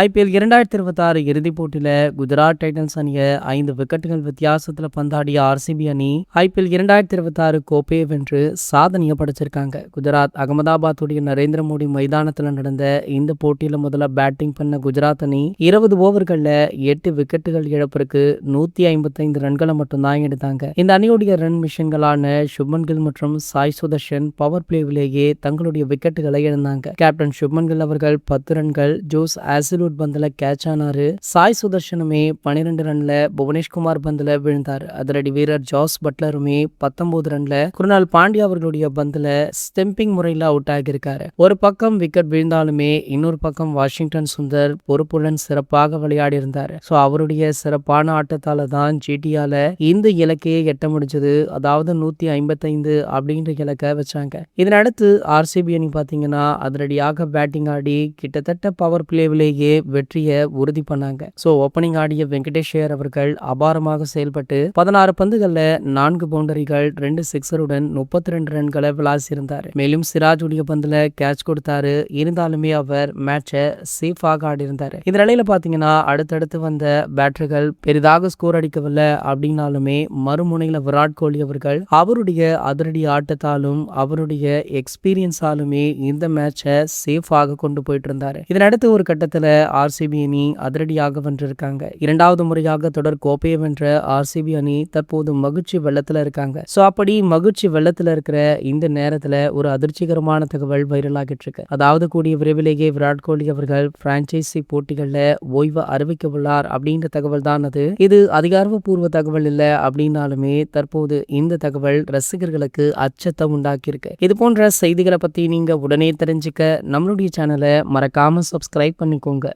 IPL 2026 இறுதிப் போட்டியில Gujarat Titans அணியை 5 விக்கெட்டுகள் வித்தியாசத்துல பந்தாடிய ஆர்சிபி அணி ஐபிஎல் 2026 கோப்பையை வென்று சாதனையை படைச்சிருக்காங்க. குஜராத் அகமதாபாத்துடைய நரேந்திர மோடி மைதானத்துல நடந்த இந்த போட்டியில முதல்ல பேட்டிங் பண்ண குஜராத் அணி 20 ஓவர்கள்ல 8 விக்கெட்டுகள் இழப்பிற்கு 155 ரன்களை மட்டும்தான் எடுத்தாங்க. இந்த அணியுடைய ரன் மிஷன்களான சுப்மன் கில் மற்றும் சாய் சுதர்ஷன் பவர் பிளேவிலேயே தங்களுடைய விக்கெட்டுகளை இழந்தாங்க. கேப்டன் சுப்மன் கில் அவர்கள் 10 ரன்கள், ஜோஸ் ஆசிலூட் பந்துல கேட்ச் ஆனாரு. சாய் சுதர்ஷனுமே 12 ரன்ல புவனேஷ்குமார் பந்துல விழுந்தார். அதிரடி வீரர் ஜாஸ் பட்லருமே 19 ரன்ல குருநாள் பாண்டியா அவர்களுடைய பந்துல ஸ்டெம்பிங் முறையில அவுட் ஆகியிருக்காரு. ஒரு பக்கம் விக்கெட் வீழ்ந்தாலுமே இன்னொரு பக்கம் வாஷிங்டன் சுந்தர் பொறுப்புடன் சிறப்பாக விளையாடி இருந்தாரு. அவருடைய சிறப்பான ஆட்டத்தால தான் ஜிடியால இந்த இலக்கையை எட்ட முடிஞ்சது. அதாவது 155 அப்படின்ற இலக்கை வச்சாங்க. இதனடுத்து ஆர்சிபி அணி பாத்தீங்கன்னா அதிரடியாக பேட்டிங் ஆடி கிட்டத்தட்ட பவர் பிளேவிலேயே வெற்றியை உறுதி பண்ணாங்க. ஓப்பனிங் ஆடிய வெங்கடேஷ் ஐயர் அவர்கள் அபாரமாக செயல்பட்டு 16 பந்துகள்ல 4 பவுண்டரிகள் 2 சிக்ஸருடன் 32 ரன்களை விளாசியிருந்தார். மேலும் சிராஜுடைய பந்துல கேட்ச் கொடுத்தாரு. இருந்தாலுமே அவர் மேட்சை சேஃபாக ஆடி இருந்தாரு. இந்த நிலையில பாத்தீங்கன்னா அடுத்தடுத்து வந்த பேட்டர்கள் பெரிதாக ஸ்கோர் அடிக்கவில்லை அப்படின்னாலுமே மறுமுனையில விராட் கோலி அவர்கள் அவருடைய அதிரடி ஆட்டத்தாலும் அவருடைய எக்ஸ்பீரியன்ஸாலுமே இந்த மேட்சை சேஃபாக கொண்டு போயிட்டு இருந்தாரு. இதனடுத்து ஒரு கட்டத்துல ஆர்சிபி அணி அதிரடியாக வென்றிருக்காங்க. இரண்டாவது முறையாக தொடர் கோப்பையை வென்ற ஆர்சிபி அணி தற்போது மகிழ்ச்சி வெள்ளத்துல இருக்காங்க. அப்படி மகிழ்ச்சி வெள்ளத்துல இருக்கிற இந்த நேரத்துல ஒரு அதிர்ச்சிகரமான தகவல் வைரல் ஆகிட்டு இருக்கு. அதாவது கூடிய விரைவிலேயே விராட் கோலி அவர்கள் பிரான்சைசி போட்டிகள்ல ஓய்வு அறிவிக்க உள்ளார் அப்படின்ற தகவல் தான் அது. இது அதிகாரப்பூர்வ தகவல் இல்ல அப்படின்னாலுமே தற்போது இந்த தகவல் ரசிகர்களுக்கு அச்சத்தை உண்டாக்கி இருக்கு. இது போன்ற செய்திகளை பத்தி நீங்க உடனே தெரிஞ்சுக்க நம்மளுடைய சேனலை மறக்காம சப்ஸ்கிரைப் பண்ணிக்கோங்க.